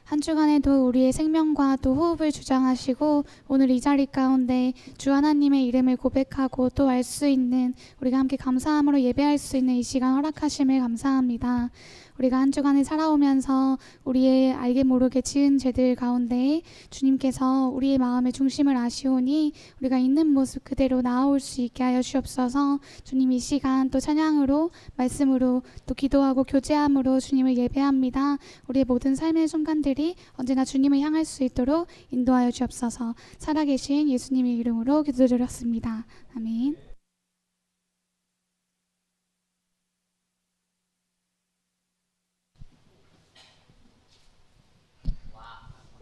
한 주간에도 우리의 생명과 또 호흡을 주장하시고 오늘 이 자리 가운데 주 하나님의 이름을 고백하고 또 알 수 있는, 우리가 함께 감사함으로 예배할 수 있는 이 시간 허락하심을 감사합니다. 우리가 한 주간을 살아오면서 우리의 알게 모르게 지은 죄들 가운데 주님께서 우리의 마음의 중심을 아시오니 우리가 있는 모습 그대로 나아올 수 있게 하여 주옵소서. 주님, 이 시간 또 찬양으로, 말씀으로, 또 기도하고 교제함으로 주님을 예배합니다. 우리의 모든 삶의 순간들이 언제나 주님을 향할 수 있도록 인도하여 주옵소서. 살아계신 예수님의 이름으로 기도드렸습니다. 아멘.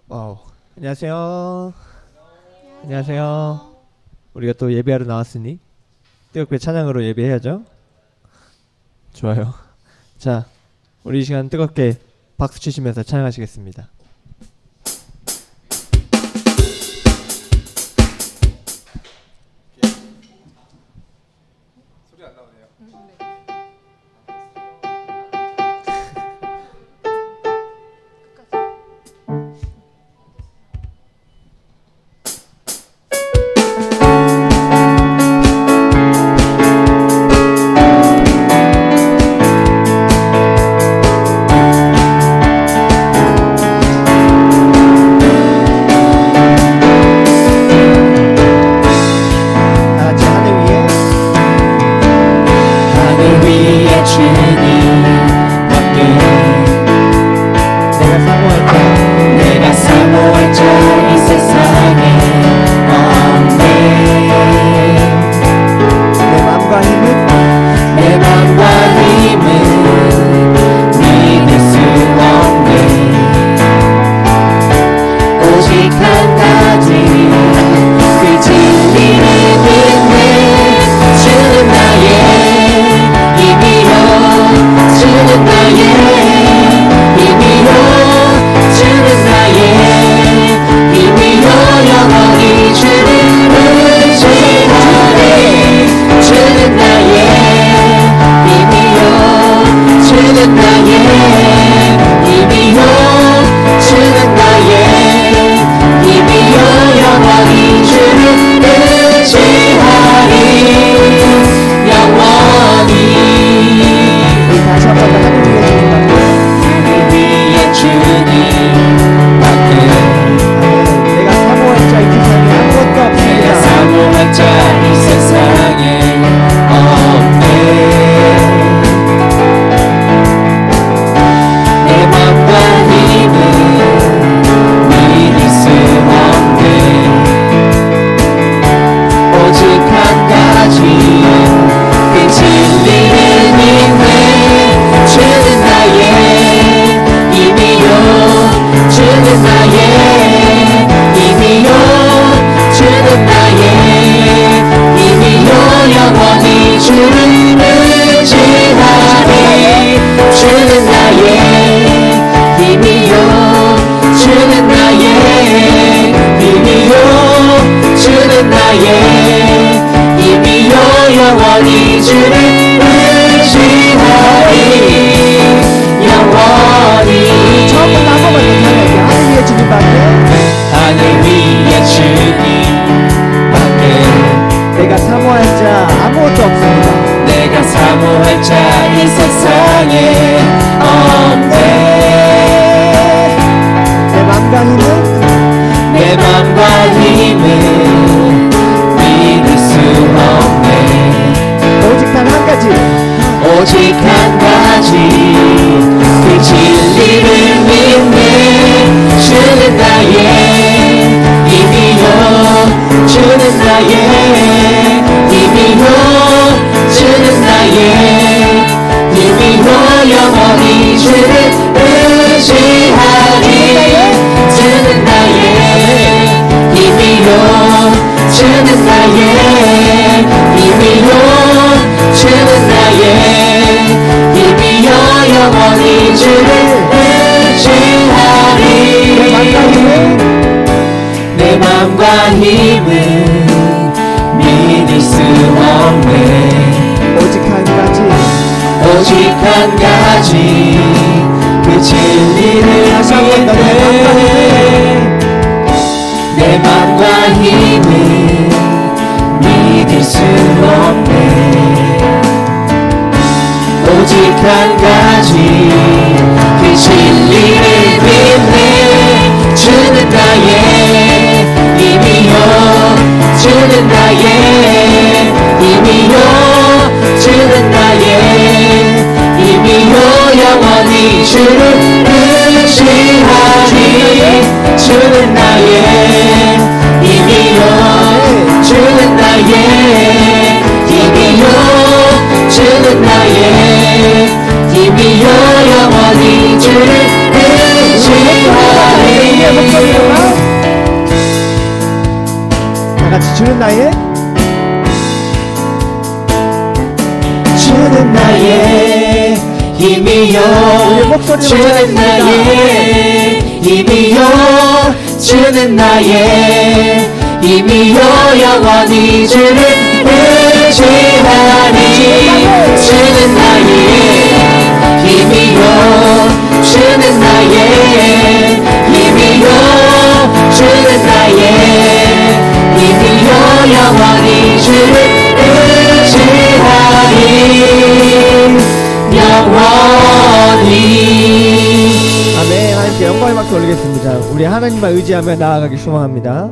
와우. 안녕하세요. 안녕하세요. 우리가 또 예배하러 나왔으니 뜨겁게 찬양으로 예배해야죠. 좋아요. 자, 우리 이 시간 뜨겁게 박수 치시면서 찬양하시겠습니다. 소리 안 나오네요. 오직 한 가지 그 진리를 믿네 내 맘과 힘은 믿을 수 없네 오직 한 가지 그 진리를 믿네 주는 나의 힘이요 주는 나의 힘이요 주는 나의 힘이요 영원히 주를 의지하니 주는 나의 힘이요 주는 나의 힘이요 주는 나의 힘이요 영원히 주를 의지하니 다같이 주는 나의 주는 나의 힘이요 주는 나의 힘이요 주는 나의 힘이요 영원히 주를 의지하니 주는 나의 힘이요 주는 나의 힘이요 주는 나의 힘이요 영원히 주를 의지하니 영원히 아멘. 하나님께 영광의 박수 올리겠습니다. 우리 하나님만 의지하며 나아가기 소망합니다.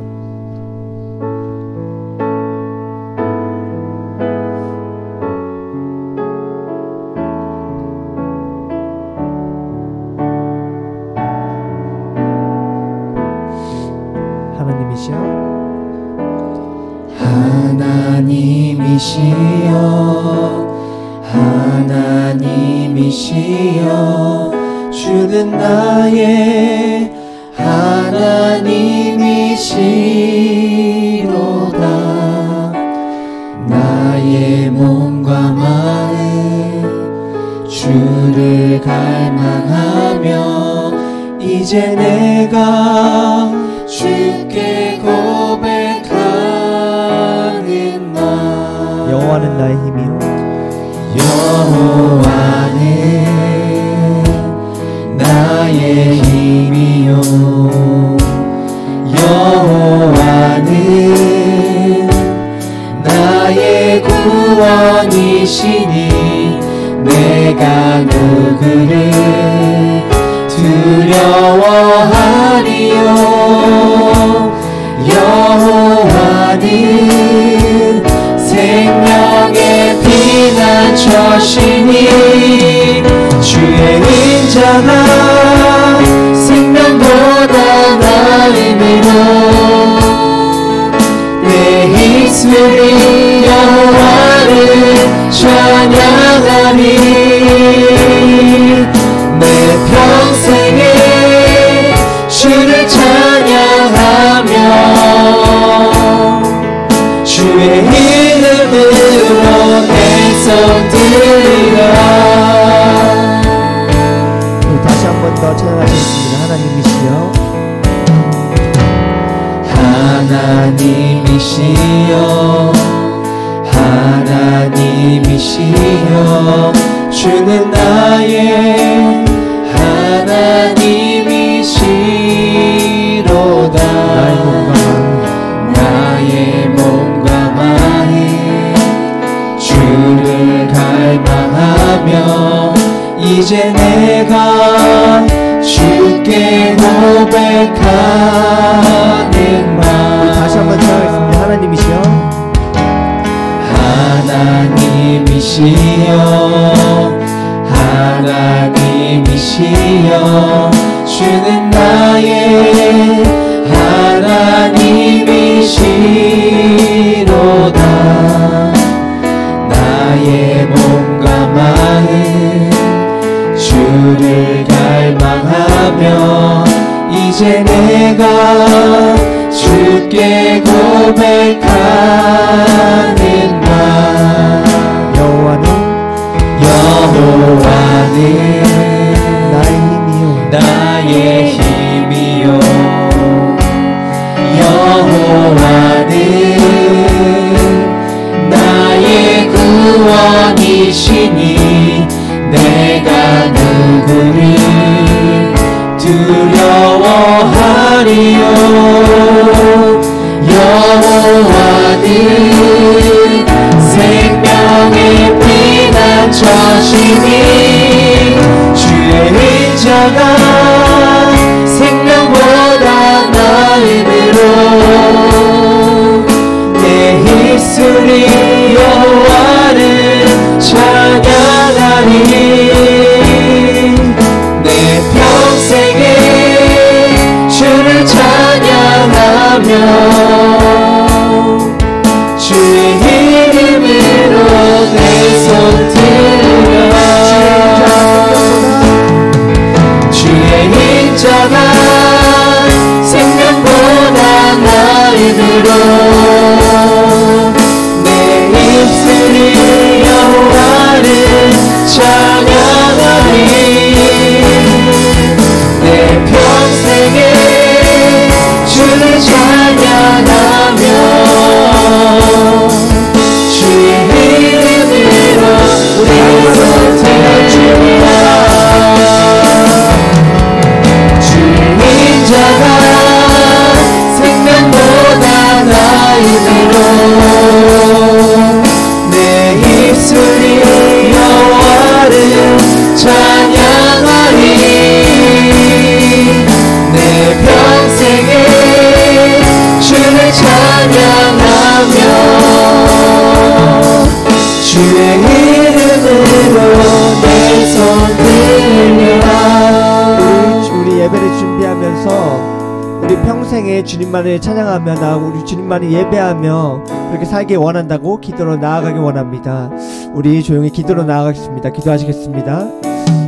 하나님이시여 주는 나의 하나님이시로다 나의 몸과 마음 주를 갈망하며 이제 내가 주께 고백하는 말 여호와는 나의 힘이요 여호와는 나의 힘이요 여호와는 나의 구원이시니 내가 누구를 두려워하리요 여호와는 생명의 피난처시니 주의 인자가 생명보다 나음으로 내 입술이 여호와를 찬양하니 내 평생에 주를 찬양하며 주의 이름으로 내 손 들어 다시 한 번 더 찬양하시겠습니다. 하나님이시여 하나님이시여 주는 나의 하나님이시로다 나의 몸과 마음 주를 갈망하며 이제 내가 주께 고백하는 말 다시 한번 찬양하겠습니다. 하나님이시여 하나님이시여 주는 나의 하나님이시로다 나의 몸과 마음 주를 갈망하며 이제 내가 주께 고백하는 말 여호와는 나의 힘이요 여호와는 나의 구원이시니 내가 누구를 믿음으로 내 입술이 여호와를 찬양하리 내 평생에 주를 찬양하며 주의 이름으로 우리 선택할 주라 주의 인자가 생명보다 나이대로 내 입술이 여호와를 찬양하리 내 평생에 주를 찬양하며 주의 이름으로 내 손 들려라. 우리 예배를 준비하면서 우리 평생에 주님만을 찬양하며 우리 주님만을 예배하며 그렇게 살기 원한다고 기도로 나아가기 원합니다. 우리 조용히 기도로 나아가겠습니다. 기도하시겠습니다.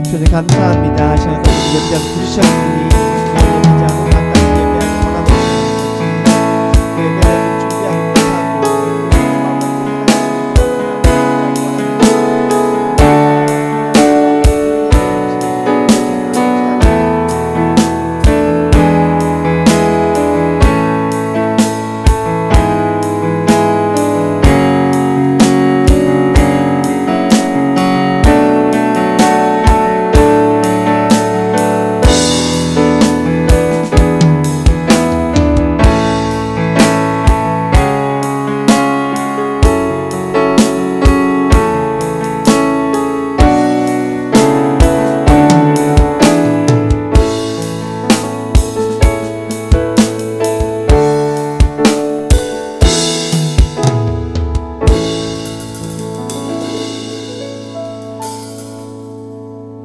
주님 감사합니다. 시간 예배자로 부르셨으니 예배자로 간단히 예배하기 원합니다. 예배를 준비하고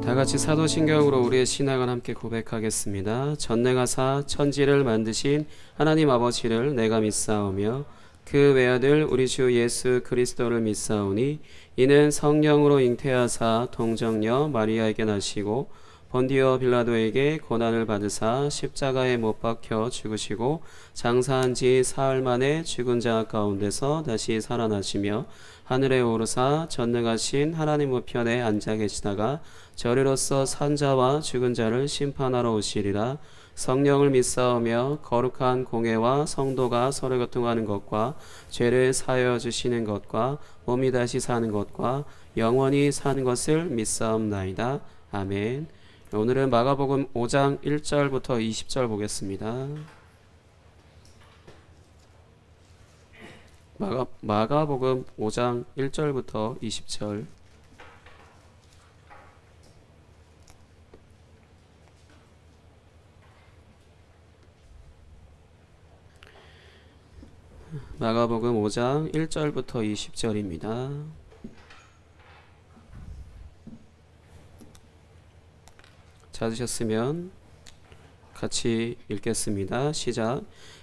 다같이 사도신경으로 우리의 신앙을 함께 고백하겠습니다. 전능하사 천지를 만드신 하나님 아버지를 내가 믿사오며 그 외아들 우리 주 예수 그리스도를 믿사오니 이는 성령으로 잉태하사 동정녀 마리아에게 나시고 본디오 빌라도에게 고난을 받으사 십자가에 못 박혀 죽으시고 장사한 지 사흘 만에 죽은 자 가운데서 다시 살아나시며 하늘에 오르사 전능하신 하나님 우편에 앉아 계시다가 저리로서 산 자와 죽은 자를 심판하러 오시리라. 성령을 믿사오며 거룩한 공회와 성도가 서로 교통하는 것과 죄를 사하여 주시는 것과 몸이 다시 사는 것과 영원히 사는 것을 믿사옵나이다. 아멘. 오늘은 마가복음 5장 1절부터 20절 보겠습니다. 마가복음 5장 1절부터 20절. 마가복음 5장 1절부터 20절입니다. 찾으셨으면 같이 읽겠습니다. 시작.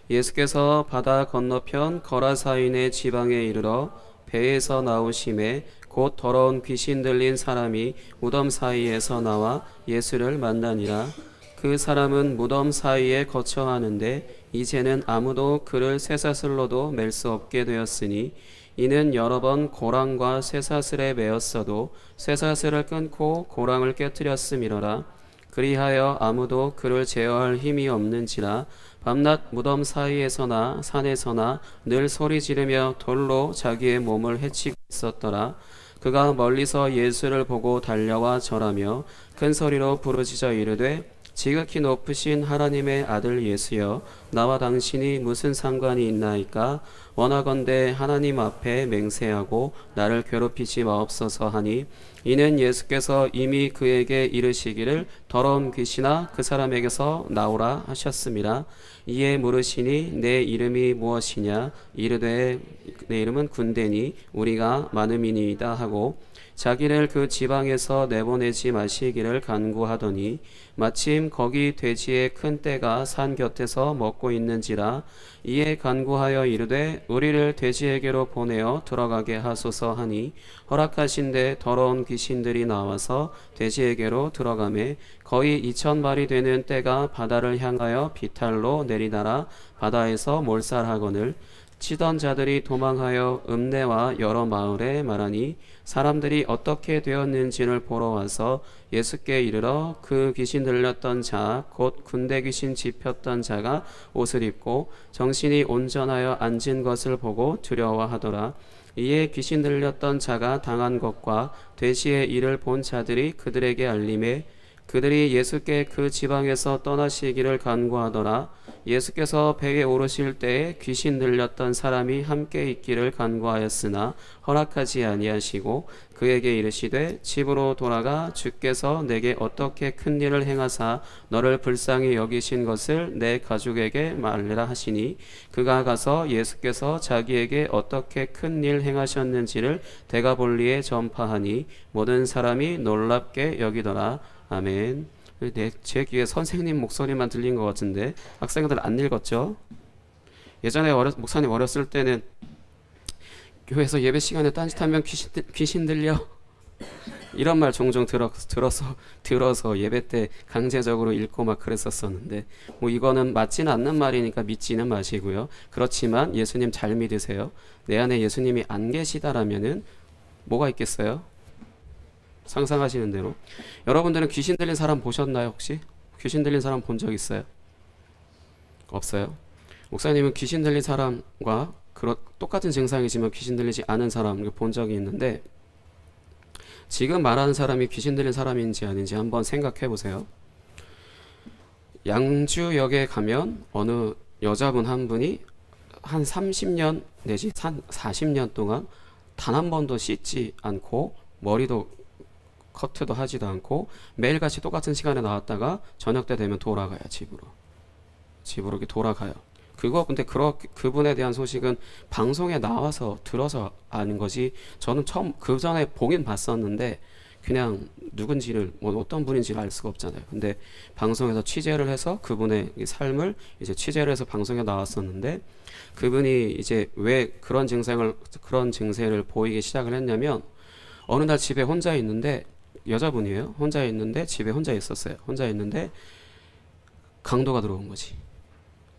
예수께서 바다 건너편 거라사인의 지방에 이르러 배에서 나오심에 곧 더러운 귀신 들린 사람이 무덤 사이에서 나와 예수를 만나니라. 그 사람은 무덤 사이에 거처하는데 이제는 아무도 그를 쇠사슬로도 맬 수 없게 되었으니 이는 여러 번 고랑과 쇠사슬에 매었어도 쇠사슬을 끊고 고랑을 깨뜨렸음이로라. 그리하여 아무도 그를 제어할 힘이 없는지라. 밤낮 무덤 사이에서나 산에서나 늘 소리 지르며 돌로 자기의 몸을 해치고 있었더라. 그가 멀리서 예수를 보고 달려와 절하며 큰 소리로 부르짖어 이르되 지극히 높으신 하나님의 아들 예수여, 나와 당신이 무슨 상관이 있나이까? 원하건대 하나님 앞에 맹세하고 나를 괴롭히지 마옵소서 하니, 이는 예수께서 이미 그에게 이르시기를 더러운 귀신아 그 사람에게서 나오라 하셨습니다. 이에 물으시니 내 이름이 무엇이냐? 이르되 내 이름은 군대니 우리가 많음이니이다 하고, 자기를 그 지방에서 내보내지 마시기를 간구하더니 마침 거기 돼지의 큰 떼가 산 곁에서 먹고 있는지라 이에 간구하여 이르되 우리를 돼지에게로 보내어 들어가게 하소서 하니 허락하신대 더러운 귀신들이 나와서 돼지에게로 들어가매 거의 2,000마리 되는 떼가 바다를 향하여 비탈로 내리다라 바다에서 몰살하거늘 치던 자들이 도망하여 읍내와 여러 마을에 말하니 사람들이 어떻게 되었는지를 보러 와서 예수께 이르러 그 귀신 들렸던 자 곧 군대 귀신 집혔던 자가 옷을 입고 정신이 온전하여 앉은 것을 보고 두려워하더라. 이에 귀신 들렸던 자가 당한 것과 돼지의 일을 본 자들이 그들에게 알림해 그들이 예수께 그 지방에서 떠나시기를 간구하더라. 예수께서 배에 오르실 때에 귀신 들렸던 사람이 함께 있기를 간구하였으나 허락하지 아니하시고 그에게 이르시되 집으로 돌아가 주께서 내게 어떻게 큰 일을 행하사 너를 불쌍히 여기신 것을 내 가족에게 말리라 하시니 그가 가서 예수께서 자기에게 어떻게 큰 일 행하셨는지를 데가볼리에 전파하니 모든 사람이 놀랍게 여기더라. 아멘. 제 귀에 선생님 목소리만 들린 것 같은데 학생들 안 읽었죠? 예전에 목사님 어렸을 때는 교회에서 예배 시간에 딴짓하면 귀신 들려 이런 말 종종 들어서 예배 때 강제적으로 읽고 막 그랬었었는데 뭐 이거는 맞지는 않는 말이니까 믿지는 마시고요. 그렇지만 예수님 잘 믿으세요. 내 안에 예수님이 안 계시다라면은 뭐가 있겠어요? 상상하시는 대로. 여러분들은 귀신 들린 사람 보셨나요? 혹시? 귀신 들린 사람 본 적 있어요? 없어요? 목사님은 귀신 들린 사람과 똑같은 증상이지만 귀신 들리지 않은 사람을 본 적이 있는데 지금 말하는 사람이 귀신 들린 사람인지 아닌지 한번 생각해 보세요. 양주역에 가면 어느 여자분 한 분이 한 30년 내지 40년 동안 단 한 번도 씻지 않고 머리도 커트도 하지도 않고 매일같이 똑같은 시간에 나왔다가 저녁 때 되면 돌아가요. 집으로 이렇게 돌아가요. 근데 그분에 대한 소식은 방송에 나와서 들어서 아는 거지 저는 처음 그 전에 보긴 봤었는데 그냥 누군지를 어떤 분인지를 알 수가 없잖아요. 근데 방송에서 취재를 해서 그분의 삶을 이제 취재를 해서 방송에 나왔었는데 그분이 이제 왜 그런 증세를 보이기 시작을 했냐면 어느 날 집에 혼자 있는데 여자분이에요. 혼자 있는데 집에 혼자 있었어요. 혼자 있는데 강도가 들어온 거지.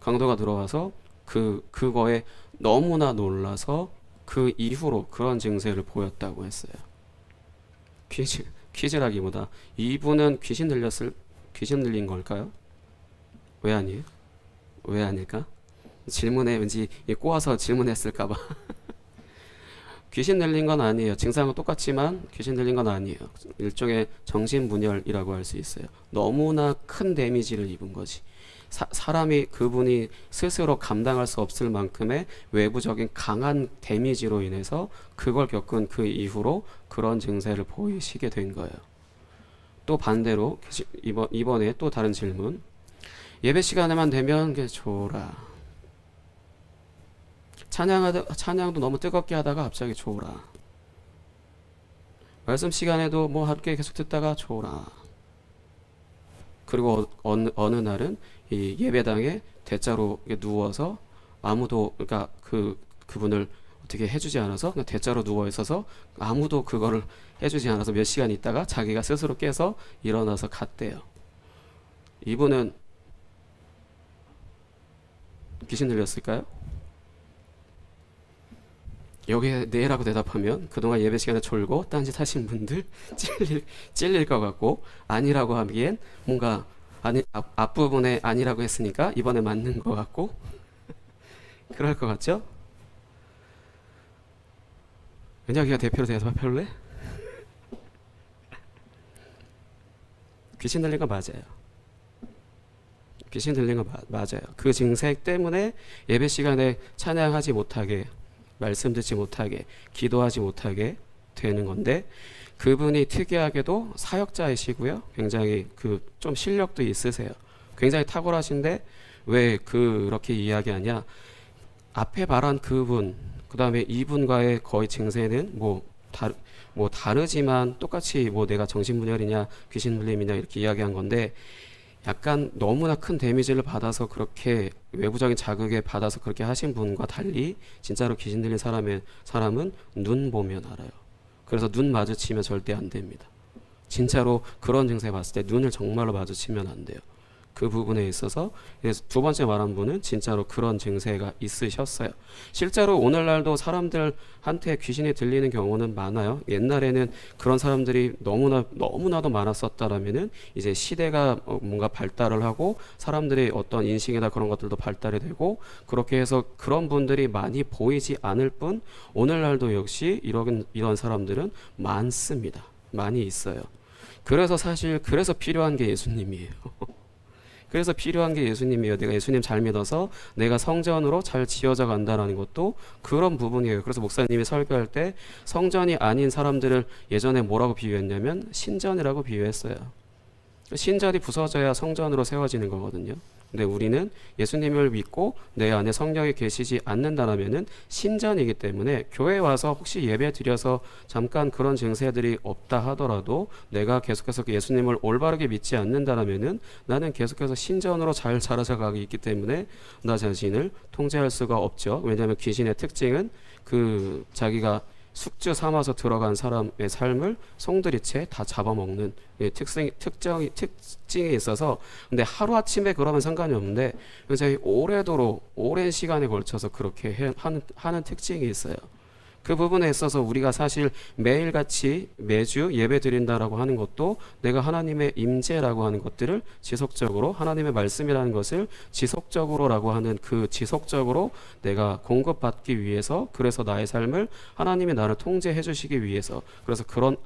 강도가 들어와서 그거에 너무나 놀라서 그 이후로 그런 증세를 보였다고 했어요. 퀴즈라기보다 이분은 귀신 들린 걸까요? 왜 아니에요? 왜 아닐까? 질문에 왠지 꼬아서 질문했을까봐. 귀신 들린 건 아니에요. 증상은 똑같지만 귀신 들린 건 아니에요. 일종의 정신분열이라고 할 수 있어요. 너무나 큰 데미지를 입은 거지. 그분이 스스로 감당할 수 없을 만큼의 외부적인 강한 데미지로 인해서 그걸 겪은 그 이후로 그런 증세를 보이시게 된 거예요. 또 반대로 이번에 또 다른 질문. 예배 시간에만 되면 좋으라. 찬양도 너무 뜨겁게 하다가 갑자기 좋으라. 말씀 시간에도 뭐 함께 계속 듣다가 좋으라. 그리고 어느 날은 이 예배당에 대자로 누워서 아무도 그러니까 그분을 어떻게 해주지 않아서 그냥 대자로 누워 있어서 아무도 그거를 해주지 않아서 몇 시간 있다가 자기가 스스로 깨서 일어나서 갔대요. 이분은 귀신 들렸을까요? 여기에 네라고 대답하면 그동안 예배 시간에 졸고 딴짓 하신 분들 찔릴 것 같고 아니라고 하기엔 뭔가 앞부분에 아니라고 했으니까 이번에 맞는 것 같고 그럴 것 같죠? 은혁이가 대표로 대답할래? 귀신 들린 거 맞아요. 귀신 들린 거 맞아요. 그 증세 때문에 예배 시간에 찬양하지 못하게 말씀 듣지 못하게 기도하지 못하게 되는 건데 그분이 특이하게도 사역자이시고요. 굉장히 좀 실력도 있으세요. 굉장히 탁월하신데 왜 그렇게 이야기하냐? 앞에 말한 그분, 그 다음에 이분과의 거의 증세는 뭐 다르지만 똑같이 뭐 내가 정신분열이냐 귀신 들림이냐 이렇게 이야기한 건데, 약간 너무나 큰 데미지를 받아서 그렇게 외부적인 자극에 받아서 그렇게 하신 분과 달리 진짜로 귀신 들린 사람은 눈 보면 알아요. 그래서 눈 마주치면 절대 안 됩니다. 진짜로 그런 증세 봤을 때 눈을 정말로 마주치면 안 돼요. 그 부분에 있어서 두 번째 말한 분은 진짜로 그런 증세가 있으셨어요. 실제로 오늘날도 사람들한테 귀신이 들리는 경우는 많아요. 옛날에는 그런 사람들이 너무나도 많았었다라면은 이제 시대가 뭔가 발달을 하고 사람들의 어떤 인식이나 그런 것들도 발달이 되고 그렇게 해서 그런 분들이 많이 보이지 않을 뿐, 오늘날도 역시 이런 사람들은 많습니다. 많이 있어요. 그래서 필요한 게 예수님이에요. 그래서 필요한 게 예수님이에요. 내가 예수님 잘 믿어서 내가 성전으로 잘 지어져 간다라는 것도 그런 부분이에요. 그래서 목사님이 설교할 때 성전이 아닌 사람들을 예전에 뭐라고 비유했냐면 신전이라고 비유했어요. 신전이 부서져야 성전으로 세워지는 거거든요. 근데 우리는 예수님을 믿고 내 안에 성령이 계시지 않는다라면은 신전이기 때문에 교회에 와서 혹시 예배 드려서 잠깐 그런 증세들이 없다 하더라도 내가 계속해서 예수님을 올바르게 믿지 않는다라면은 나는 계속해서 신전으로 잘 자라져 가고 있기 때문에 나 자신을 통제할 수가 없죠. 왜냐하면 귀신의 특징은 자기가 숙주 삼아서 들어간 사람의 삶을 송두리째 다 잡아먹는 특징이 있어서, 근데 하루아침에 그러면 상관이 없는데 굉장히 오랜 시간에 걸쳐서 그렇게 하는 특징이 있어요. 그 부분에 있어서 우리가 사실 매일같이 매주 예배 드린다라고 하는 것도 내가 하나님의 임재라고 하는 것들을 지속적으로, 하나님의 말씀이라는 것을 지속적으로라고 하는 그 지속적으로 내가 공급받기 위해서, 그래서 나의 삶을 하나님이 나를 통제해 주시기 위해서, 그래서 그런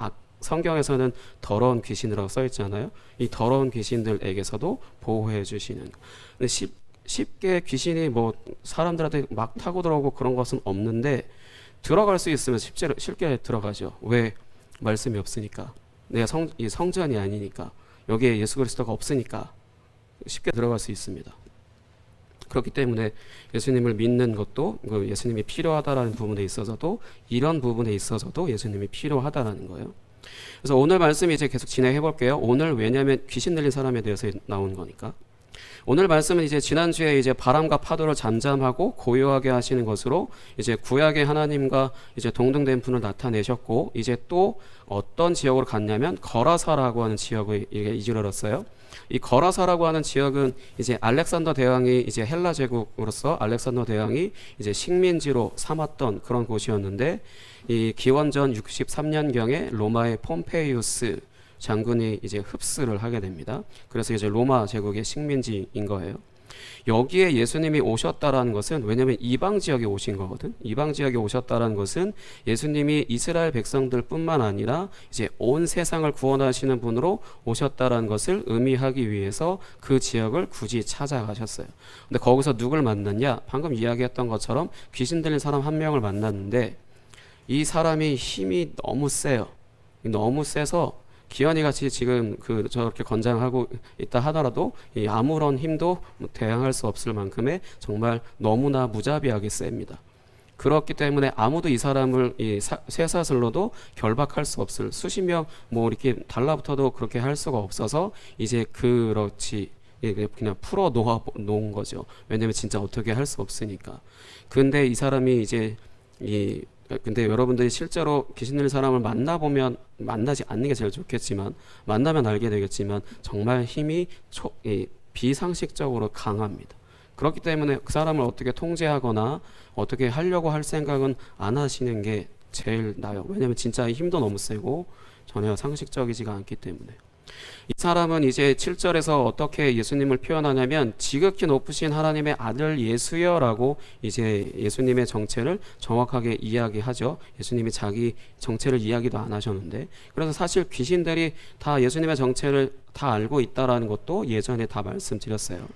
성경에서는 더러운 귀신이라고 써 있잖아요. 이 더러운 귀신들에게서도 보호해 주시는. 근데 쉽게 귀신이 뭐 사람들한테 막 타고 들어오고 그런 것은 없는데, 들어갈 수 있으면 쉽게 들어가죠. 왜? 말씀이 없으니까. 내가 성전이 아니니까. 여기에 예수 그리스도가 없으니까 쉽게 들어갈 수 있습니다. 그렇기 때문에 예수님을 믿는 것도, 예수님이 필요하다라는 부분에 있어서도, 이런 부분에 있어서도 예수님이 필요하다라는 거예요. 그래서 오늘 말씀 이제 계속 진행해 볼게요. 오늘 왜냐하면 귀신 들린 사람에 대해서 나온 거니까. 오늘 말씀은 이제 지난주에 이제 바람과 파도를 잠잠하고 고요하게 하시는 것으로 이제 구약의 하나님과 이제 동등된 분을 나타내셨고, 이제 또 어떤 지역으로 갔냐면 거라사라고 하는 지역을 이르렀어요. 이 거라사라고 하는 지역은 이제 알렉산더 대왕이 이제 헬라 제국으로서 알렉산더 대왕이 이제 식민지로 삼았던 그런 곳이었는데, 이 기원전 63년경에 로마의 폼페이우스 장군이 이제 흡수를 하게 됩니다. 그래서 이제 로마 제국의 식민지인 거예요. 여기에 예수님이 오셨다라는 것은, 왜냐하면 이방 지역에 오신 거거든. 이방 지역에 오셨다라는 것은 예수님이 이스라엘 백성들 뿐만 아니라 이제 온 세상을 구원하시는 분으로 오셨다라는 것을 의미하기 위해서 그 지역을 굳이 찾아가셨어요. 근데 거기서 누굴 만났냐? 방금 이야기했던 것처럼 귀신 들린 사람 한 명을 만났는데, 이 사람이 힘이 너무 세요. 너무 세서 기현이 같이 지금 저렇게 건장하고 있다 하더라도 이 아무런 힘도 대항할 수 없을 만큼의 정말 너무나 무자비하게 셉니다. 그렇기 때문에 아무도 이 사람을 쇠사슬로도 결박할 수 없을, 수십 명 뭐 이렇게 달라붙어도 그렇게 할 수가 없어서 이제 그렇지 그냥 풀어 놓은 거죠. 왜냐면 진짜 어떻게 할 수 없으니까. 근데 이 사람이 이제 근데 여러분들이 실제로 귀신 들린 사람을 만나보면, 만나지 않는 게 제일 좋겠지만 만나면 알게 되겠지만 정말 힘이 비상식적으로 강합니다. 그렇기 때문에 그 사람을 어떻게 통제하거나 어떻게 하려고 할 생각은 안 하시는 게 제일 나아요. 왜냐면 진짜 힘도 너무 세고 전혀 상식적이지가 않기 때문에. 이 사람은 이제 7절에서 어떻게 예수님을 표현하냐면, 지극히 높으신 하나님의 아들 예수여라고 이제 예수님의 정체를 정확하게 이야기하죠. 예수님이 자기 정체를 이야기도 안 하셨는데, 그래서 사실 귀신들이 다 예수님의 정체를 다 알고 있다라는 것도 예전에 다 말씀드렸어요.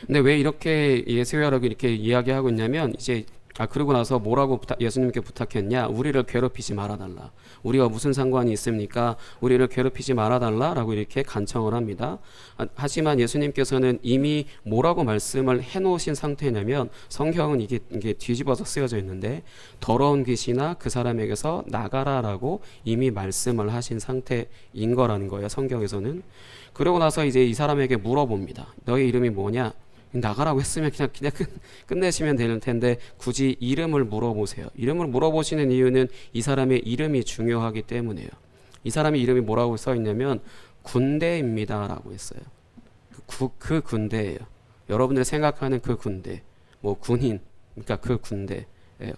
근데 왜 이렇게 예수여라고 이렇게 이야기하고 있냐면, 이제 그러고 나서 뭐라고 예수님께 부탁했냐? 우리를 괴롭히지 말아달라. 우리와 무슨 상관이 있습니까? 우리를 괴롭히지 말아달라라고 이렇게 간청을 합니다. 하지만 예수님께서는 이미 뭐라고 말씀을 해놓으신 상태냐면, 성경은 이게 뒤집어서 쓰여져 있는데, 더러운 귀신아 그 사람에게서 나가라라고 이미 말씀을 하신 상태인 거라는 거예요, 성경에서는. 그러고 나서 이제 이 사람에게 물어봅니다. 너의 이름이 뭐냐? 나가라고 했으면 그냥 끝내시면 되는 텐데 굳이 이름을 물어보세요. 이름을 물어보시는 이유는 이 사람의 이름이 중요하기 때문이에요. 이 사람의 이름이 뭐라고 써 있냐면 군대입니다 라고 했어요. 그 군대예요. 여러분들이 생각하는 그 군대, 뭐 군인, 그러니까 그 군대예요.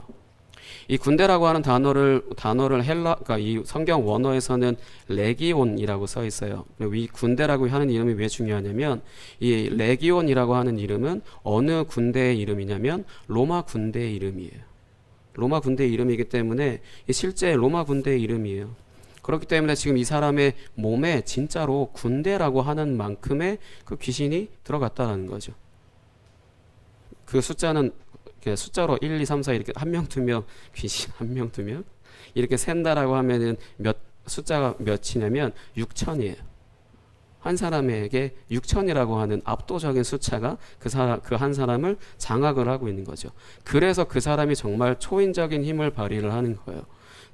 이 군대라고 하는 단어를 그러니까 이 성경 원어에서는 레기온이라고 써 있어요. 이 군대라고 하는 이름이 왜 중요하냐면, 이 레기온이라고 하는 이름은 어느 군대의 이름이냐면 로마 군대의 이름이에요. 로마 군대의 이름이기 때문에 실제 로마 군대의 이름이에요. 그렇기 때문에 지금 이 사람의 몸에 진짜로 군대라고 하는 만큼의 그 귀신이 들어갔다는 거죠. 그 숫자는 숫자로 1, 2, 3, 4 이렇게 한 명, 두 명, 귀신 한 명, 두 명 이렇게 센다라고 하면은 숫자가 몇이냐면 6천이에요. 한 사람에게 6천이라고 하는 압도적인 숫자가 그 한 사람을 장악을 하고 있는 거죠. 그래서 그 사람이 정말 초인적인 힘을 발휘를 하는 거예요.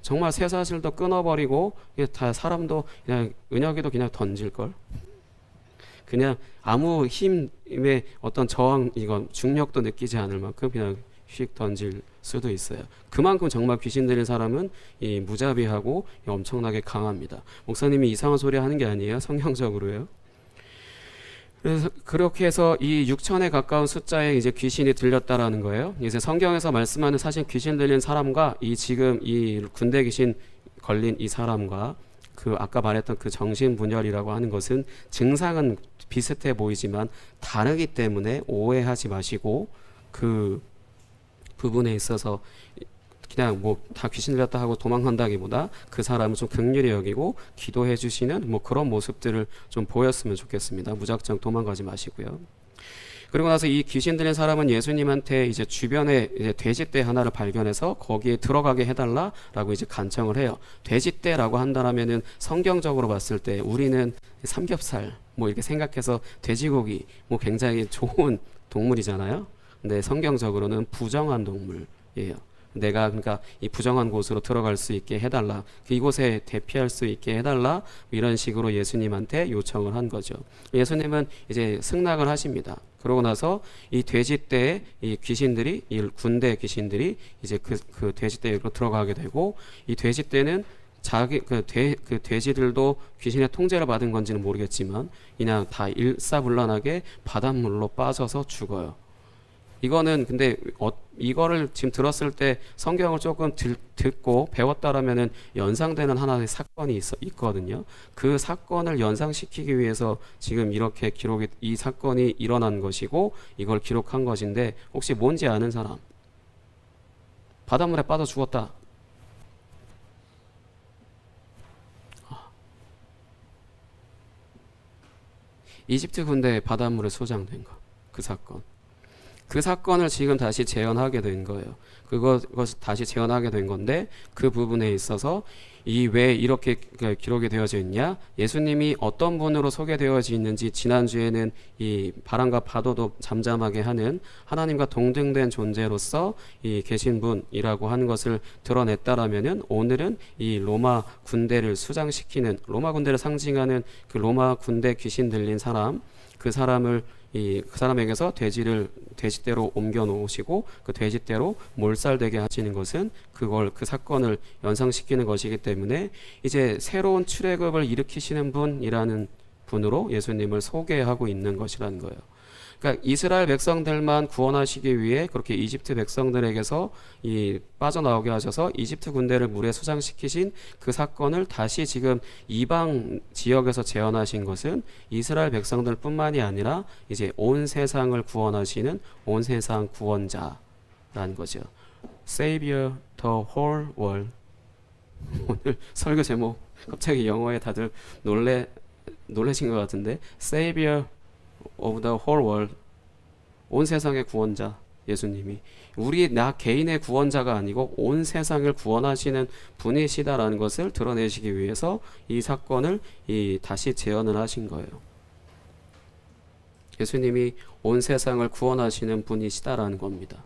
정말 쇠사슬도 끊어버리고 다 사람도 그냥 은혁이도 그냥 던질 걸. 그냥 아무 힘의 어떤 저항, 이건 중력도 느끼지 않을 만큼 그냥 휙 던질 수도 있어요. 그만큼 정말 귀신 들린 사람은 이 무자비하고 엄청나게 강합니다. 목사님이 이상한 소리 하는 게 아니에요. 성경적으로요. 그래서 그렇게 해서 이 6천에 가까운 숫자에 이제 귀신이 들렸다라는 거예요. 이제 성경에서 말씀하는 사실 귀신 들린 사람과 이 지금 이 군대 귀신 걸린 이 사람과 그 아까 말했던 그 정신분열이라고 하는 것은 증상은 비슷해 보이지만 다르기 때문에 오해하지 마시고, 그 부분에 있어서 그냥 뭐 다 귀신 들렸다 하고 도망간다기보다 그 사람을 좀 긍휼히 여기고 기도해 주시는 뭐 그런 모습들을 좀 보였으면 좋겠습니다. 무작정 도망가지 마시고요. 그리고 나서 이 귀신 들린 사람은 예수님한테 이제 주변에 이제 돼지떼 하나를 발견해서 거기에 들어가게 해달라라고 이제 간청을 해요. 돼지떼라고 한다라면은 성경적으로 봤을 때 우리는 삼겹살 뭐 이렇게 생각해서 돼지고기 뭐 굉장히 좋은 동물이잖아요. 근데 성경적으로는 부정한 동물이에요. 내가 그러니까 이 부정한 곳으로 들어갈 수 있게 해달라, 이곳에 대피할 수 있게 해달라, 이런 식으로 예수님한테 요청을 한 거죠. 예수님은 이제 승낙을 하십니다. 그러고 나서 이 돼지떼에 이 귀신들이, 이 군대 귀신들이 이제 그 돼지떼로 들어가게 되고, 이 돼지떼는 자기 그 돼지들도 귀신의 통제를 받은 건지는 모르겠지만 그냥 다 일사불란하게 바닷물로 빠져서 죽어요. 이거는 근데 이거를 지금 들었을 때 성경을 조금 듣고 배웠다라면은 연상되는 하나의 사건이 있거든요. 그 사건을 연상시키기 위해서 지금 이렇게 이 사건이 일어난 것이고 이걸 기록한 것인데, 혹시 뭔지 아는 사람? 바닷물에 빠져 죽었다. 이집트 군대에 바닷물에 소장된 거, 그 사건. 그 사건을 지금 다시 재현하게 된 거예요. 그것을 다시 재현하게 된 건데, 그 부분에 있어서 왜 이렇게 기록이 되어져 있냐? 예수님이 어떤 분으로 소개되어져 있는지 지난주에는 이 바람과 파도도 잠잠하게 하는 하나님과 동등된 존재로서 계신 분이라고 하는 것을 드러냈다라면은, 오늘은 이 로마 군대를 수장시키는, 로마 군대를 상징하는 그 로마 군대 귀신 들린 사람, 그 사람에게서 돼지떼로 옮겨 놓으시고 그 돼지떼로 몰살되게 하시는 것은 그 사건을 연상시키는 것이기 때문에 이제 새로운 출애굽을 일으키시는 분이라는 분으로 예수님을 소개하고 있는 것이라는 거예요. 그러니까 이스라엘 백성들만 구원하시기 위해 그렇게 이집트 백성들에게서 빠져나오게 하셔서 이집트 군대를 물에 수장시키신 그 사건을 다시 지금 이방 지역에서 재현하신 것은 이스라엘 백성들뿐만이 아니라 이제 온 세상을 구원하시는 온 세상 구원자라는 거죠. Savior the whole world. 오늘 설교 제목 갑자기 영어에 다들 놀라신 것 같은데, Savior of the whole world, 온 세상의 구원자, 예수님이 나 개인의 구원자가 아니고 온 세상을 구원하시는 분이시다라는 것을 드러내시기 위해서 이 사건을 다시 재현을 하신 거예요. 예수님이 온 세상을 구원하시는 분이시다라는 겁니다.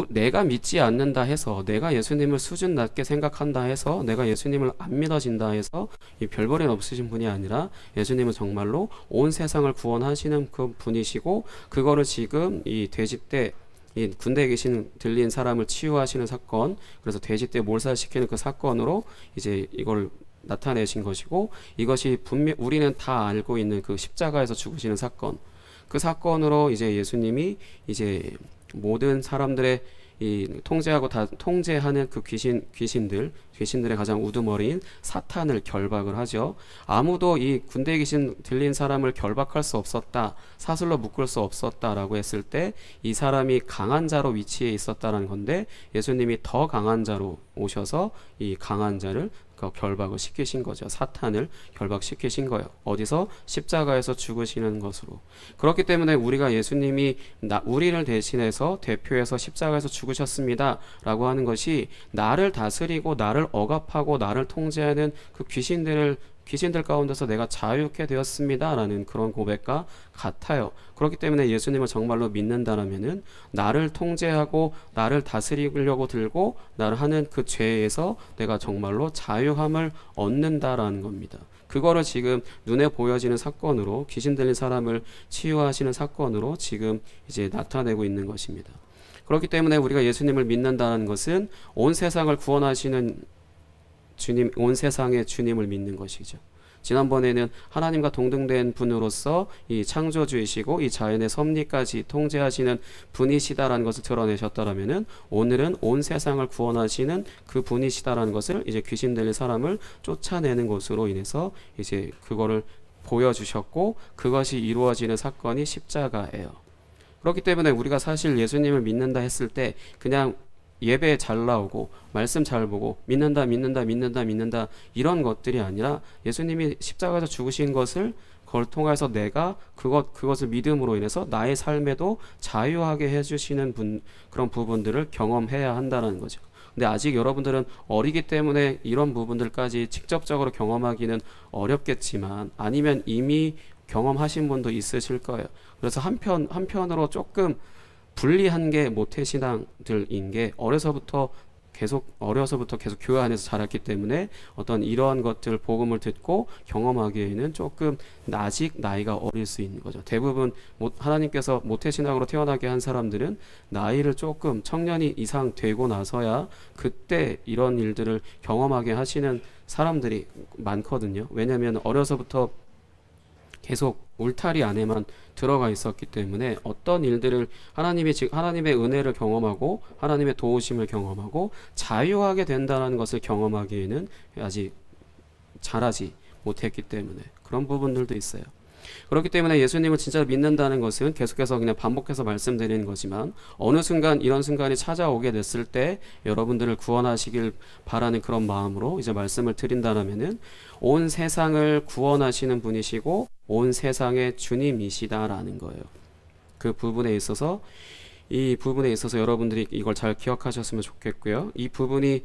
내가 믿지 않는다 해서, 내가 예수님을 수준 낮게 생각한다 해서, 내가 예수님을 안 믿어진다 해서 이 별볼일 없으신 분이 아니라 예수님은 정말로 온 세상을 구원하시는 그 분이시고, 그거를 지금 이 돼지떼, 이 군대에 계신 들린 사람을 치유하시는 사건, 그래서 돼지떼 몰살시키는 그 사건으로 이제 이걸 나타내신 것이고, 이것이 분명 우리는 다 알고 있는 그 십자가에서 죽으시는 사건, 그 사건으로 이제 예수님이 이제 모든 사람들의 통제하는 그 귀신들의 가장 우두머리인 사탄을 결박을 하죠. 아무도 이 군대에 계신 들린 사람을 결박할 수 없었다, 사슬로 묶을 수 없었다라고 했을 때 이 사람이 강한 자로 위치해 있었다라는 건데, 예수님이 더 강한 자로 오셔서 이 강한 자를 결박을 시키신 거죠. 사탄을 결박시키신 거예요. 어디서? 십자가에서 죽으시는 것으로. 그렇기 때문에 우리가 예수님이 우리를 대신해서 대표해서 십자가에서 죽으셨습니다 라고 하는 것이, 나를 다스리고 나를 억압하고 나를 통제하는 그 귀신들 가운데서 내가 자유케 되었습니다 라는 그런 고백과 같아요. 그렇기 때문에 예수님을 정말로 믿는다라면은 나를 통제하고 나를 다스리려고 들고 나를 하는 그 죄에서 내가 정말로 자유함을 얻는다라는 겁니다. 그거를 지금 눈에 보여지는 사건으로, 귀신 들린 사람을 치유하시는 사건으로 지금 이제 나타내고 있는 것입니다. 그렇기 때문에 우리가 예수님을 믿는다는 것은 온 세상을 구원하시는 주님, 온 세상의 주님을 믿는 것이죠. 지난번에는 하나님과 동등된 분으로서 이 창조주이시고 이 자연의 섭리까지 통제하시는 분이시다라는 것을 드러내셨다라면은, 오늘은 온 세상을 구원하시는 그 분이시다라는 것을 이제 귀신 들린 사람을 쫓아내는 것으로 인해서 이제 그거를 보여주셨고, 그것이 이루어지는 사건이 십자가예요. 그렇기 때문에 우리가 사실 예수님을 믿는다 했을 때 그냥 예배 잘 나오고 말씀 잘 보고 믿는다 이런 것들이 아니라, 예수님이 십자가에서 죽으신 것을 그걸 통해서 내가 그것을 믿음으로 인해서 나의 삶에도 자유하게 해주시는 그런 부분들을 경험해야 한다는 거죠. 근데 아직 여러분들은 어리기 때문에 이런 부분들까지 직접적으로 경험하기는 어렵겠지만, 아니면 이미 경험하신 분도 있으실 거예요. 그래서 한편으로 조금 불리한 게 모태신앙들인 게, 어려서부터 계속 교회 안에서 자랐기 때문에 어떤 이러한 것들 복음을 듣고 경험하기에는 조금 아직 나이가 어릴 수 있는 거죠. 대부분 하나님께서 모태신앙으로 태어나게 한 사람들은 나이를 조금 청년이 이상 되고 나서야 그때 이런 일들을 경험하게 하시는 사람들이 많거든요. 왜냐하면 어려서부터 계속 울타리 안에만 들어가 있었기 때문에 어떤 일들을 하나님의 은혜를 경험하고 하나님의 도우심을 경험하고 자유하게 된다는 것을 경험하기에는 아직 자라지 못했기 때문에 그런 부분들도 있어요. 그렇기 때문에 예수님을 진짜 믿는다는 것은 계속해서 그냥 반복해서 말씀드리는 거지만, 어느 순간 이런 순간이 찾아오게 됐을 때 여러분들을 구원하시길 바라는 그런 마음으로 이제 말씀을 드린다면은, 온 세상을 구원하시는 분이시고 온 세상의 주님이시다라는 거예요. 그 부분에 있어서 여러분들이 이걸 잘 기억하셨으면 좋겠고요. 이 부분이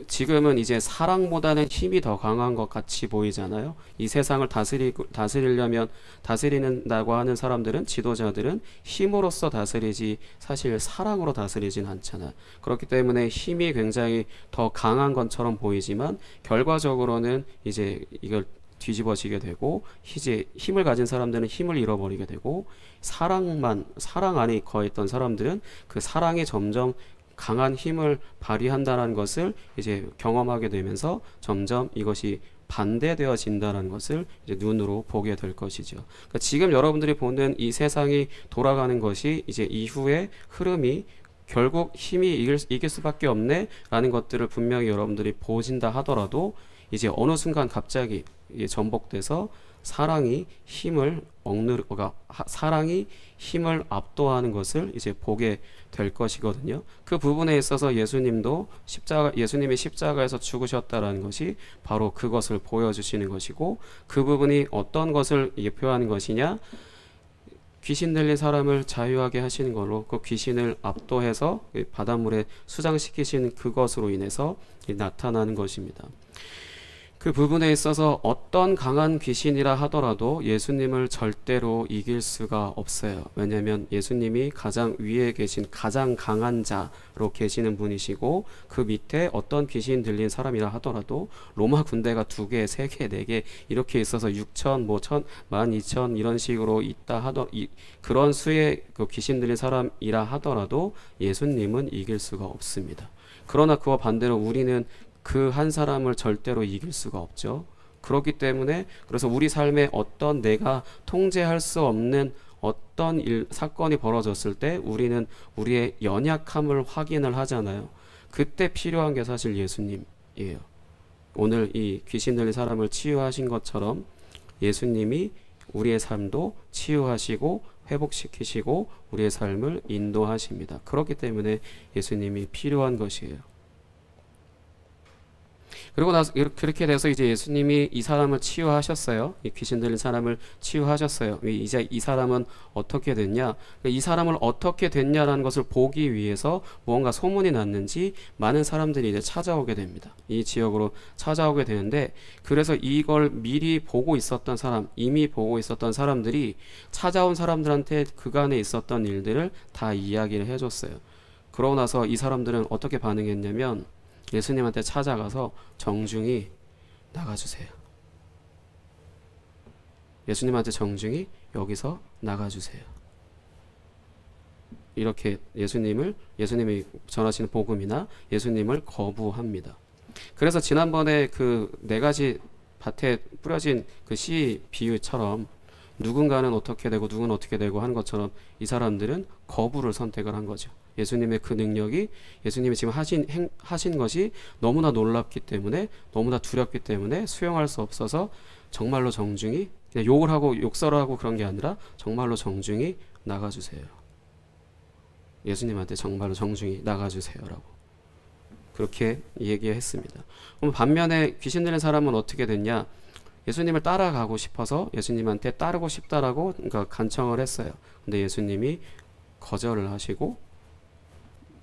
지금은 이제 사랑보다는 힘이 더 강한 것 같이 보이잖아요. 이 세상을 다스리는다고 하는 사람들은, 지도자들은 힘으로써 다스리지 사실 사랑으로 다스리진 않잖아. 그렇기 때문에 힘이 굉장히 더 강한 것처럼 보이지만 결과적으로는 이제 이걸 뒤집어지게 되고, 이제 힘을 가진 사람들은 힘을 잃어버리게 되고, 사랑 안에 거했던 사람들은 그 사랑이 점점 강한 힘을 발휘한다는 것을 이제 경험하게 되면서 점점 이것이 반대되어진다는 것을 이제 눈으로 보게 될 것이죠. 그러니까 지금 여러분들이 보는 이 세상이 돌아가는 것이 이제 이후의 흐름이 결국 힘이 이길 수밖에 없네 라는 것들을 분명히 여러분들이 보신다 하더라도, 이제 어느 순간 갑자기 전복돼서 사랑이 힘을 압도하는 것을 이제 보게 될 것이거든요. 그 부분에 있어서 예수님이 십자가에서 죽으셨다라는 것이 바로 그것을 보여주시는 것이고, 그 부분이 어떤 것을 예표하는 것이냐, 귀신 들린 사람을 자유하게 하시는 걸로 그 귀신을 압도해서 바닷물에 수장시키신 그것으로 인해서 나타나는 것입니다. 그 부분에 있어서 어떤 강한 귀신이라 하더라도 예수님을 절대로 이길 수가 없어요. 왜냐하면 예수님이 가장 위에 계신 가장 강한 자로 계시는 분이시고, 그 밑에 어떤 귀신 들린 사람이라 하더라도 로마 군대가 2개, 3개, 4개 이렇게 있어서 6천, 뭐 1,000, 12,000 이런 식으로 있다 그런 수의 그 귀신 들린 사람이라 하더라도 예수님은 이길 수가 없습니다. 그러나 그와 반대로 우리는 그 한 사람을 절대로 이길 수가 없죠. 그렇기 때문에 그래서 우리 삶에 어떤 내가 통제할 수 없는 어떤 사건이 벌어졌을 때 우리는 우리의 연약함을 확인을 하잖아요. 그때 필요한 게 사실 예수님이에요. 오늘 이 귀신 들린 사람을 치유하신 것처럼 예수님이 우리의 삶도 치유하시고 회복시키시고 우리의 삶을 인도하십니다. 그렇기 때문에 예수님이 필요한 것이에요. 그리고 나서 그렇게 돼서 이제 예수님이 이 사람을 치유하셨어요. 이 귀신 들린 사람을 치유하셨어요. 이제 이 사람은 어떻게 됐냐? 이 사람을 어떻게 됐냐라는 것을 보기 위해서 무언가 소문이 났는지 많은 사람들이 이제 찾아오게 됩니다. 이 지역으로 찾아오게 되는데, 그래서 이걸 미리 보고 있었던 사람, 이미 보고 있었던 사람들이 찾아온 사람들한테 그간에 있었던 일들을 다 이야기를 해줬어요. 그러고 나서 이 사람들은 어떻게 반응했냐면 예수님한테 찾아가서 정중히 나가주세요. 예수님한테 정중히 여기서 나가주세요. 이렇게 예수님이 전하시는 복음이나 예수님을 거부합니다. 그래서 지난번에 그 4가지 밭에 뿌려진 그 씨 비유처럼 누군가는 어떻게 되고 누구는 어떻게 되고 하는 것처럼 이 사람들은 거부를 선택을 한 거죠. 예수님의 그 능력이, 예수님이 지금 하신 것이 너무나 놀랍기 때문에, 너무나 두렵기 때문에 수용할 수 없어서 정말로 정중히, 그냥 욕을 하고 욕설을 하고 그런 게 아니라 정말로 정중히 나가주세요. 예수님한테 정말로 정중히 나가주세요라고 그렇게 얘기했습니다. 그럼 반면에 귀신 들린 사람은 어떻게 됐냐? 예수님을 따라가고 싶어서 예수님한테 따르고 싶다라고 그러니까 간청을 했어요. 근데 예수님이 거절을 하시고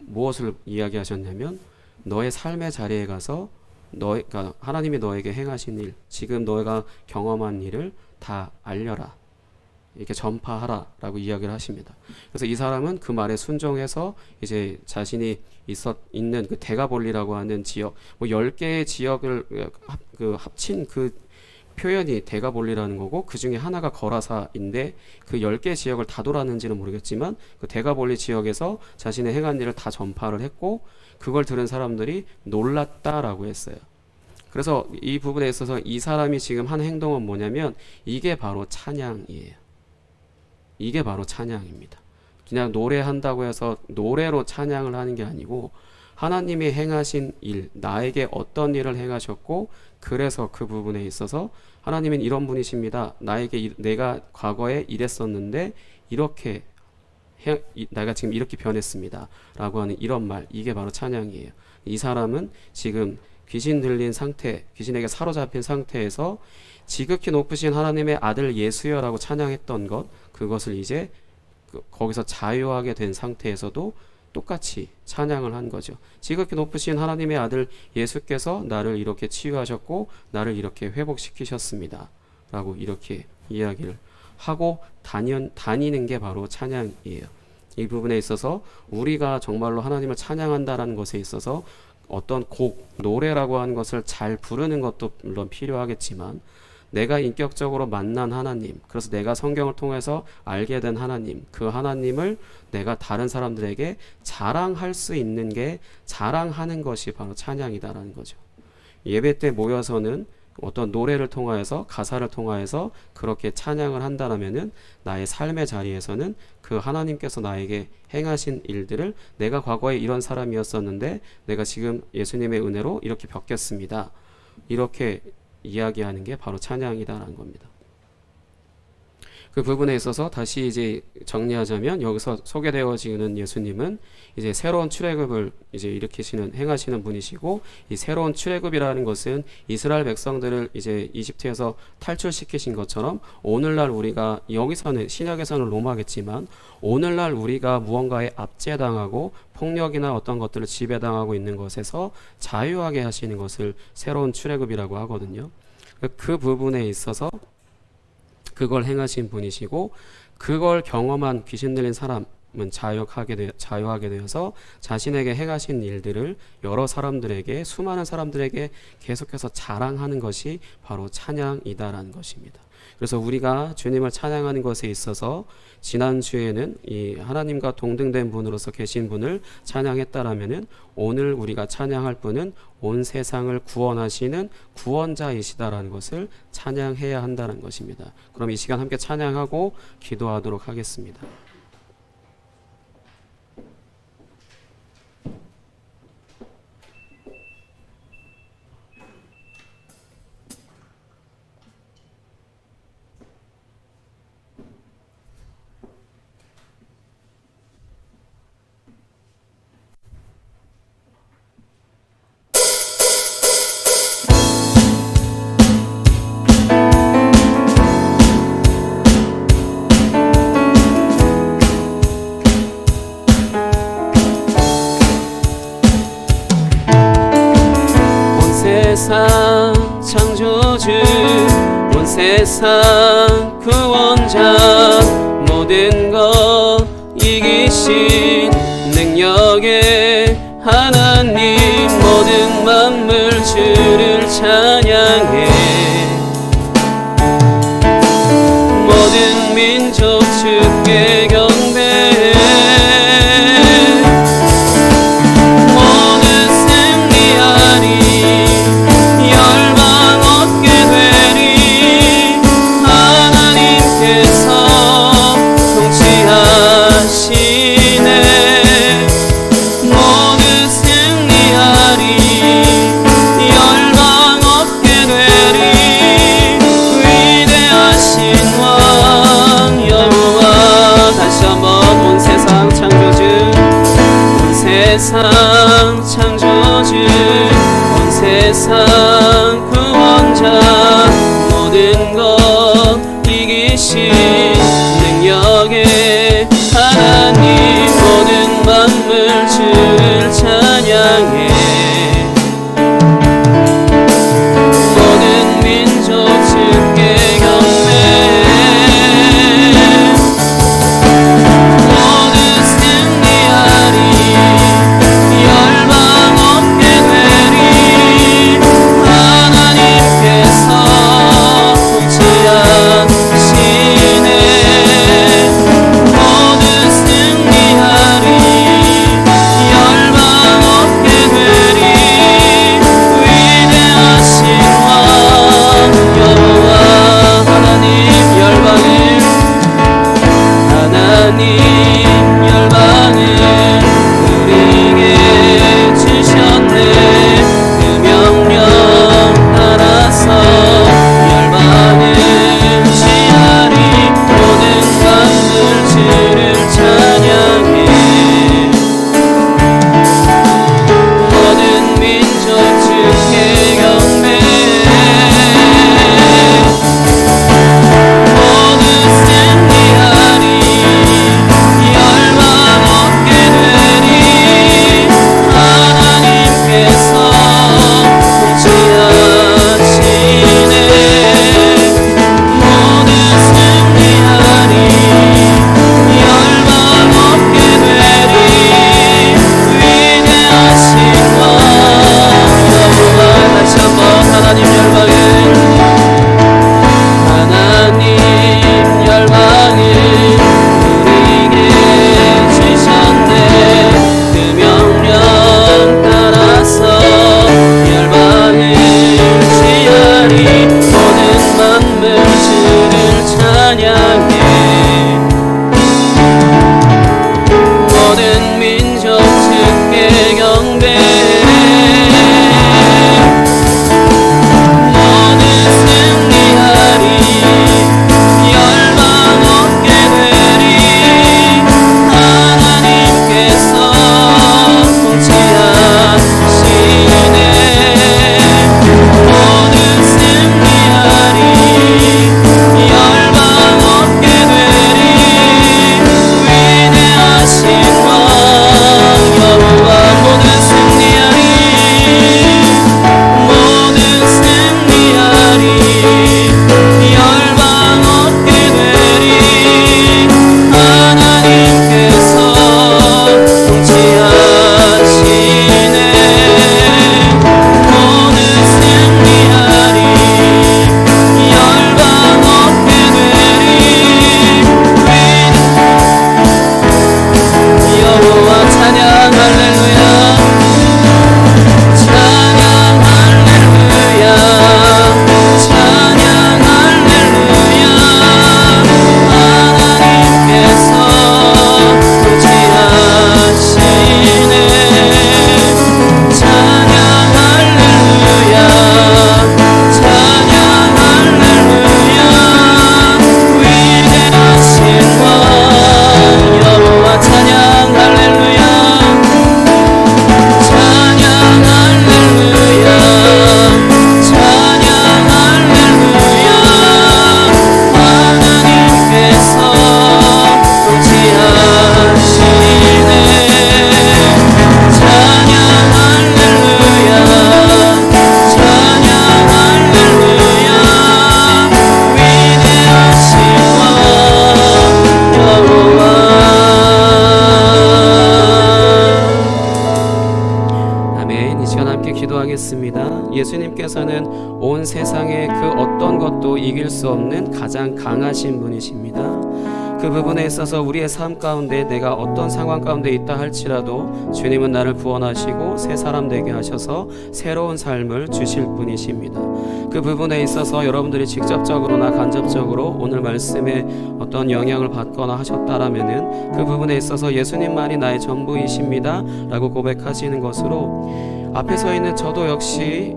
무엇을 이야기하셨냐면, 너의 삶의 자리에 가서 그러니까 하나님이 너에게 행하신 일, 지금 너가 경험한 일을 다 알려라, 이렇게 전파하라 라고 이야기를 하십니다. 그래서 이 사람은 그 말에 순종해서 이제 자신이 있는 그 데가볼리라고 하는 지역, 뭐 10개의 지역을 합친 그 표현이 데가볼리라는 거고, 그 중에 하나가 거라사인데 그 10개 지역을 다 돌았는지는 모르겠지만 그 데가볼리 지역에서 자신의 행한 일을 다 전파를 했고, 그걸 들은 사람들이 놀랐다라고 했어요. 그래서 이 부분에 있어서 이 사람이 지금 한 행동은 뭐냐면 이게 바로 찬양이에요. 이게 바로 찬양입니다. 그냥 노래한다고 해서 노래로 찬양을 하는 게 아니고, 하나님이 행하신 일, 나에게 어떤 일을 행하셨고, 그래서 그 부분에 있어서 하나님은 이런 분이십니다. 내가 과거에 이랬었는데 이렇게 내가 지금 이렇게 변했습니다 라고 하는 이런 말, 이게 바로 찬양이에요. 이 사람은 지금 귀신 들린 상태, 귀신에게 사로잡힌 상태에서 지극히 높으신 하나님의 아들 예수여라고 찬양했던 것, 그것을 이제 거기서 자유하게 된 상태에서도 똑같이 찬양을 한 거죠. 지극히 높으신 하나님의 아들 예수께서 나를 이렇게 치유하셨고 나를 이렇게 회복시키셨습니다 라고 이렇게 이야기를 하고 다니는 게 바로 찬양이에요. 이 부분에 있어서 우리가 정말로 하나님을 찬양한다라는 것에 있어서 어떤 곡, 노래라고 하는 것을 잘 부르는 것도 물론 필요하겠지만, 내가 인격적으로 만난 하나님, 그래서 내가 성경을 통해서 알게 된 하나님, 그 하나님을 내가 다른 사람들에게 자랑할 수 있는 게, 자랑하는 것이 바로 찬양이다라는 거죠. 예배 때 모여서는 어떤 노래를 통하여서, 가사를 통하여서 그렇게 찬양을 한다라면은 나의 삶의 자리에서는 그 하나님께서 나에게 행하신 일들을, 내가 과거에 이런 사람이었었는데 내가 지금 예수님의 은혜로 이렇게 바뀌었습니다, 이렇게 이야기하는 게 바로 찬양이다라는 겁니다. 그 부분에 있어서 다시 이제 정리하자면 여기서 소개되어지는 예수님은 이제 새로운 출애굽을 이제 일으키시는 행하시는 분이시고, 이 새로운 출애굽이라는 것은 이스라엘 백성들을 이제 이집트에서 탈출시키신 것처럼 오늘날 우리가 여기서는 신약에서는 로마겠지만 오늘날 우리가 무언가에 압제당하고 폭력이나 어떤 것들을 지배당하고 있는 것에서 자유하게 하시는 것을 새로운 출애굽이라고 하거든요. 그 부분에 있어서 그걸 행하신 분이시고, 그걸 경험한 귀신 들린 사람은 자유하게 되어서 자신에게 행하신 일들을 여러 사람들에게, 수많은 사람들에게 계속해서 자랑하는 것이 바로 찬양이다라는 것입니다. 그래서 우리가 주님을 찬양하는 것에 있어서 지난주에는 이 하나님과 동등된 분으로서 계신 분을 찬양했다라면은 오늘 우리가 찬양할 분은 온 세상을 구원하시는 구원자이시다라는 것을 찬양해야 한다는 것입니다. 그럼 이 시간 함께 찬양하고 기도하도록 하겠습니다. 세상 창조주, 온 세상 구원자, 모든 것 이기신 능력의 하나님, 모든 만물 주를 찬양해. 모든 민족 주께 경배해. 세상 창조주, 온 세상 구원자, 모든 것 이기신 능력의 하나님, 모든 만물 주를 찬양해. 모든 민족 주께 경배해. 모든 승리하리. 열방 기도하겠습니다. 예수님께서는 온 세상의 그 어떤 것도 이길 수 없는 가장 강하신 분이십니다. 그 부분에 있어서 우리의 삶 가운데 내가 어떤 상황 가운데 있다 할지라도 주님은 나를 구원하시고 새 사람 되게 하셔서 새로운 삶을 주실 분이십니다. 그 부분에 있어서 여러분들이 직접적으로나 간접적으로 오늘 말씀에 어떤 영향을 받거나 하셨다라면은 그 부분에 있어서 예수님만이 나의 전부이십니다 라고 고백하시는 것으로, 앞에 서 있는 저도 역시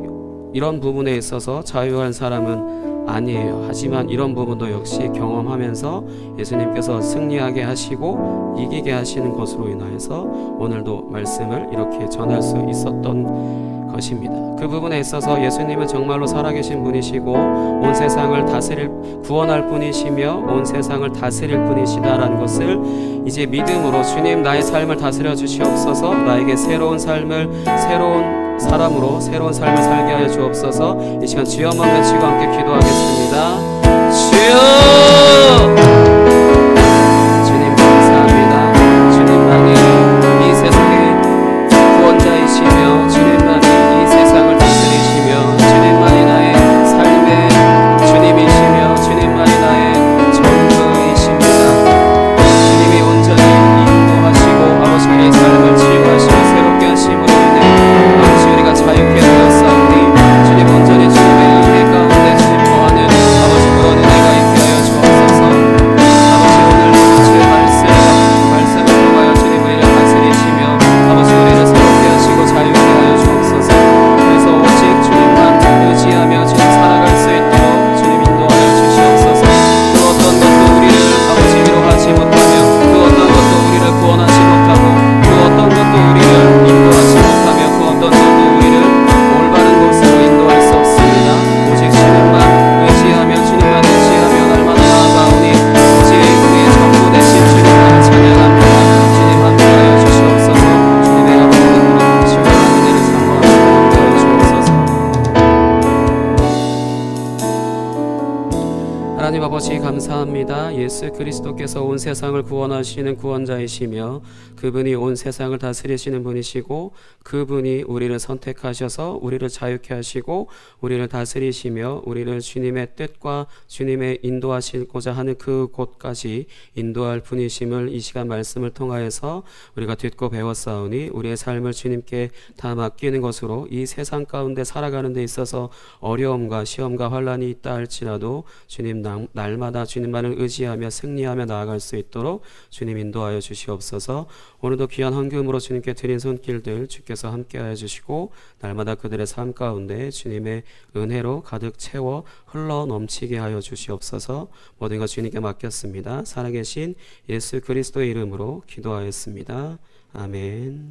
이런 부분에 있어서 자유한 사람은 아니에요. 하지만 이런 부분도 역시 경험하면서 예수님께서 승리하게 하시고 이기게 하시는 것으로 인하여서 오늘도 말씀을 이렇게 전할 수 있었던 것입니다. 그 부분에 있어서 예수님은 정말로 살아계신 분이시고 온 세상을 구원할 분이시며 온 세상을 다스릴 분이시다라는 것을 이제 믿음으로, 주님 나의 삶을 다스려 주시옵소서, 나에게 새로운 삶을, 새로운 사람으로 새로운 삶을 살게 하여 주옵소서. 이 시간 주여 한번 외치고 함께 기도하겠습니다. 주여! 주님 감사합니다. 주님만이 이 세상의 구원자이시며 주님만이 이 세상을 다스리시며 주님만이 나의 삶의 주님이시며 주님만이 나의 전부이십니다. 주님이 온전히 인도하시고 아버지 우리의 삶을 치유하시고 새롭게 하심으로 인해 우리가 자유케 되었사오니 주님 온전히 주님의 은혜 가운데 주님 거하는 아버지 그런 은혜가 있게 하여 주옵소서. 아버지 오늘 제 말씀을 통하여 주님 우리를 다스리시며 아버지 우리를 새롭게 하시고 자유케 하여 주옵소서. 그래서 오직 주님만 의지하며 주님 살아갈 수 있도록 주님 인도하여 주시옵소서. 그 어떤 것도 우리를 아버지 위로하지 못하며 그 어떤 것도 우리를 구원하지 못하고 그 어떤 것도 우리를 인도하지 못하며 그 어떤 것도 우리를 올바른 곳으로 인도할 수 없습니다. 오직 주님만 의지하며 주님만 의지하며 날마다 나아가오니 오직 우리의 전부 되신 주님만을 찬양합니다. 주님 함께하여 주시옵소서. 주님의 아버지 이름으로 시원한 은혜를 사모하시고 함께하여 주옵소서. 하나님 아버지 감사합니다. 예수 그리스도께서 온 세상을 구원하시는 구원자이시며 그분이 온 세상을 다스리시는 분이시고 그분이 우리를 선택하셔서 우리를 자유케 하시고 우리를 다스리시며 우리를 주님의 뜻과 주님의 인도하시고자 하는 그 곳까지 인도할 분이심을 이 시간 말씀을 통하여서 우리가 듣고 배웠사오니 우리의 삶을 주님께 다 맡기는 것으로 이 세상 가운데 살아가는 데 있어서 어려움과 시험과 환난이 있다 할지라도 주님 날마다 주님만을 의지하며 승리하며 나아갈 수 있도록 주님 인도하여 주시옵소서. 오늘도 귀한 헌금으로 주님께 드린 손길들 주께서 함께하여 주시고 날마다 그들의 삶 가운데 주님의 은혜로 가득 채워 흘러 넘치게 하여 주시옵소서. 모든 것 주님께 맡겼습니다. 살아계신 예수 그리스도의 이름으로 기도하였습니다. 아멘.